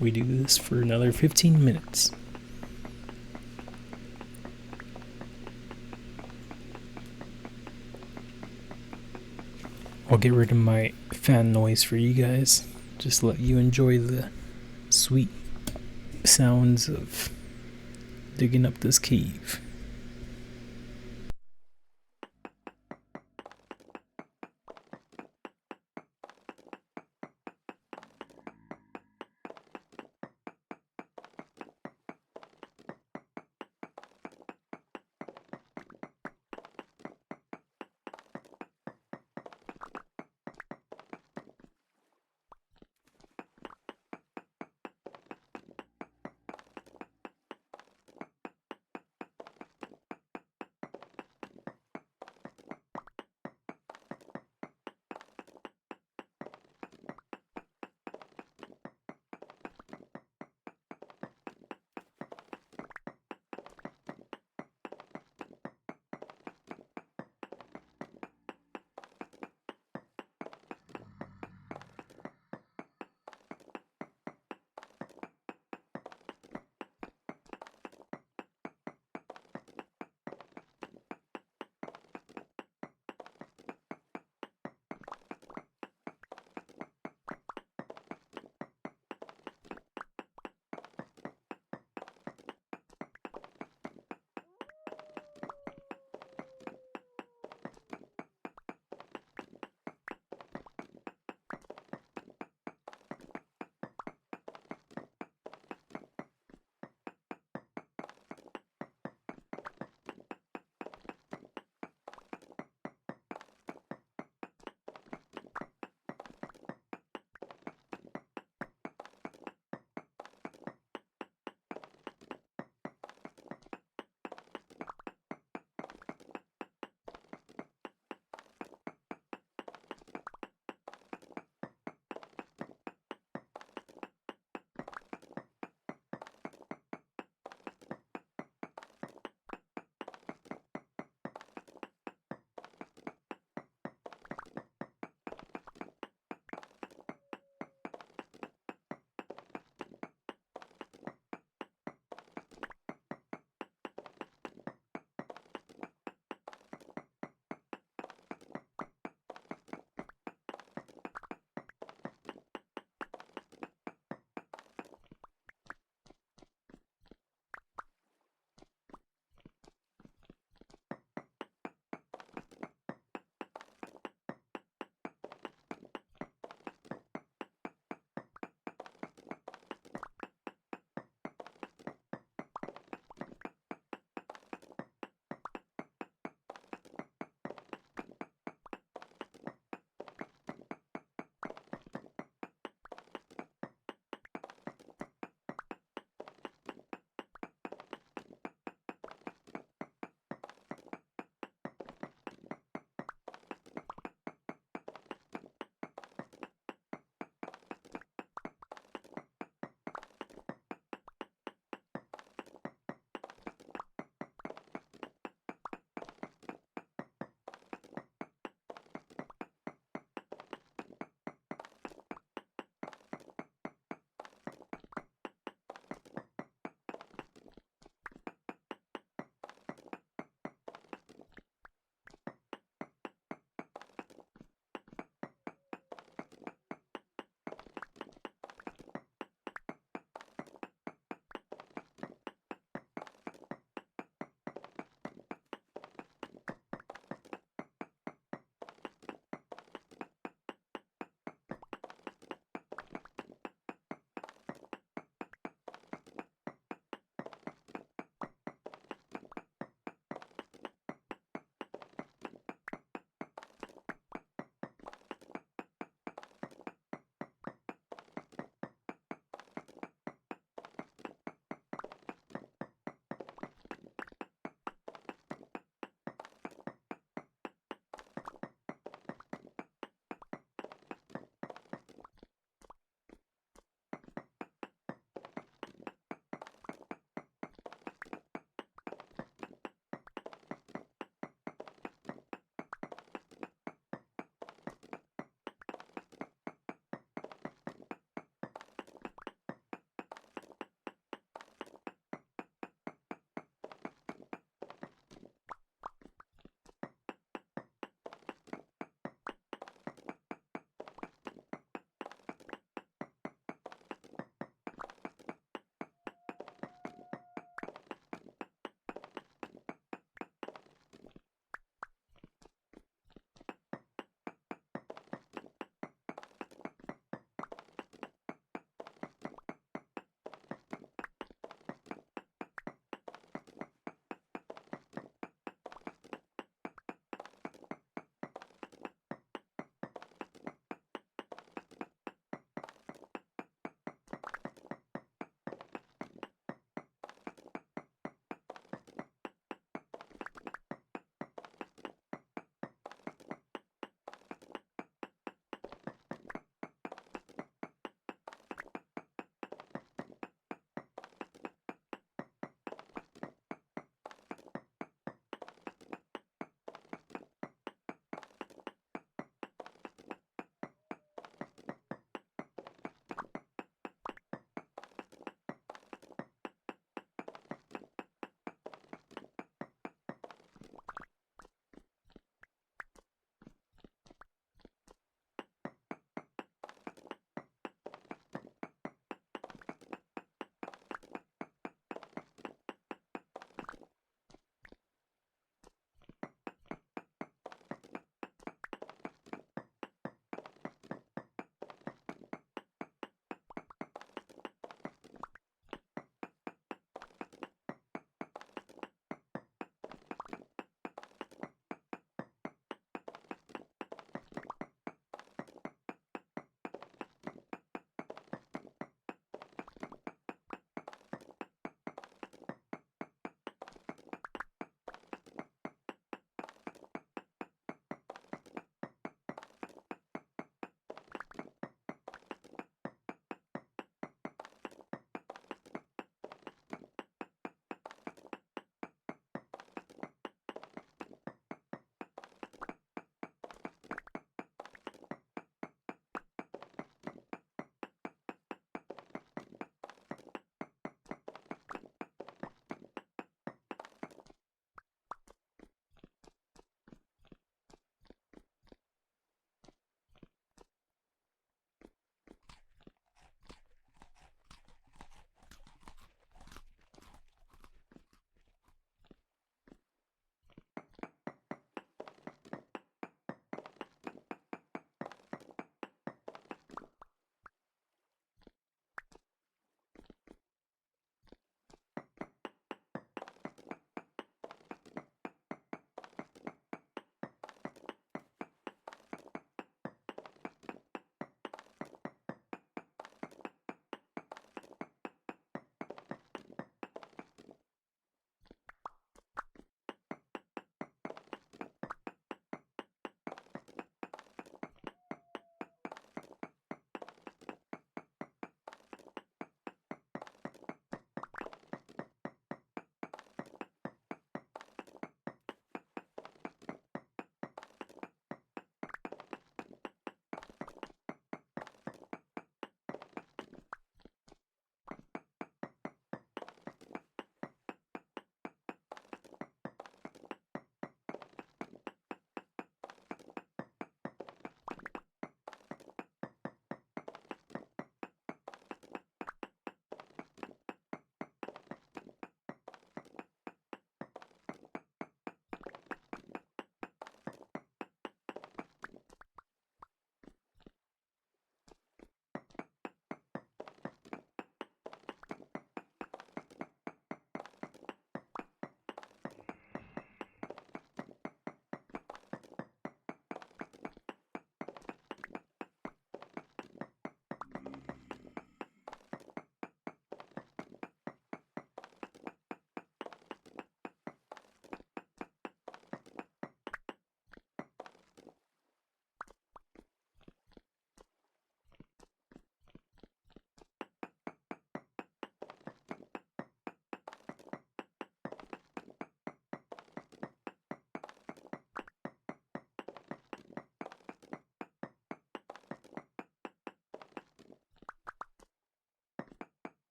we do this for another 15 minutes. I'll get rid of my fan noise for you guys. Just let you enjoy the sweet sounds of digging up this cave.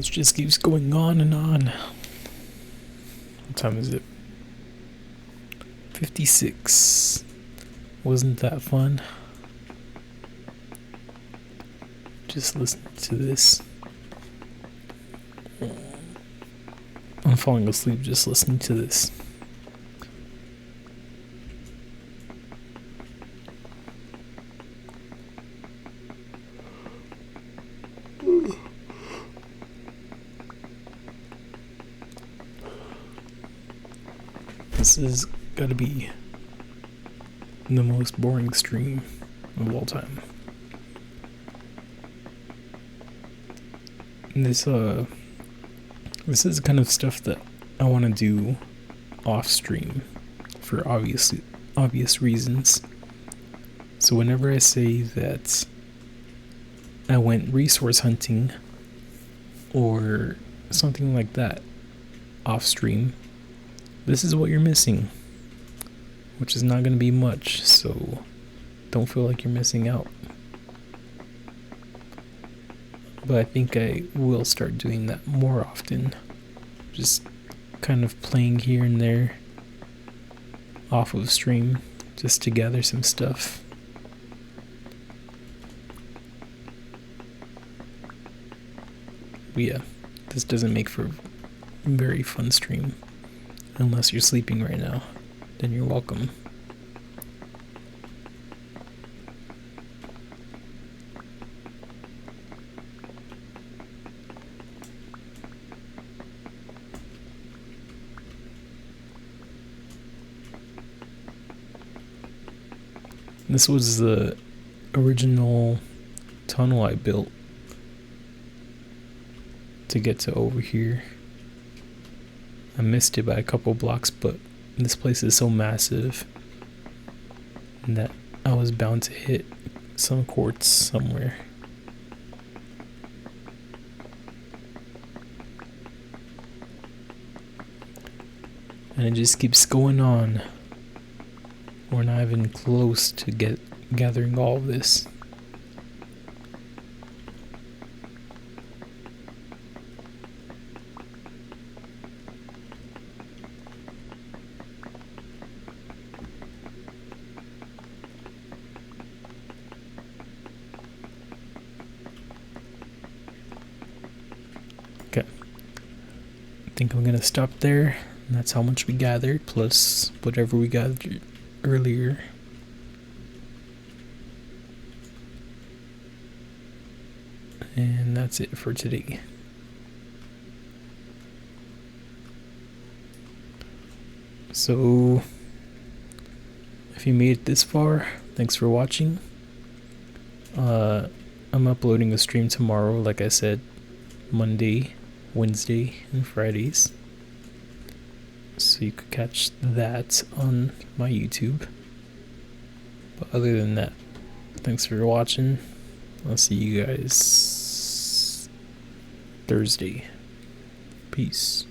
This just keeps going on and on. What time is it? 56. Wasn't that fun? Just listen to this. I'm falling asleep just listening to this. This has got to be the most boring stream of all time. This is the kind of stuff that I want to do off stream for obvious reasons. So whenever I say that I went resource hunting or something like that off stream, this is what you're missing, which is not going to be much, so don't feel like you're missing out. But I think I will start doing that more often, just kind of playing here and there off of stream just to gather some stuff. But yeah, this doesn't make for a very fun stream. Unless you're sleeping right now, then you're welcome. This was the original tunnel I built to get to over here. I missed it by a couple blocks, but this place is so massive that I was bound to hit some quartz somewhere. And it just keeps going on. We're not even close to gathering all of this. Okay, I think I'm gonna stop there. And that's how much we gathered, plus whatever we gathered earlier. And that's it for today. So, if you made it this far, thanks for watching. I'm uploading a stream tomorrow, like I said, Monday, Wednesday, and Fridays. So you could catch that on my YouTube. But other than that, thanks for watching. I'll see you guys Thursday. Peace.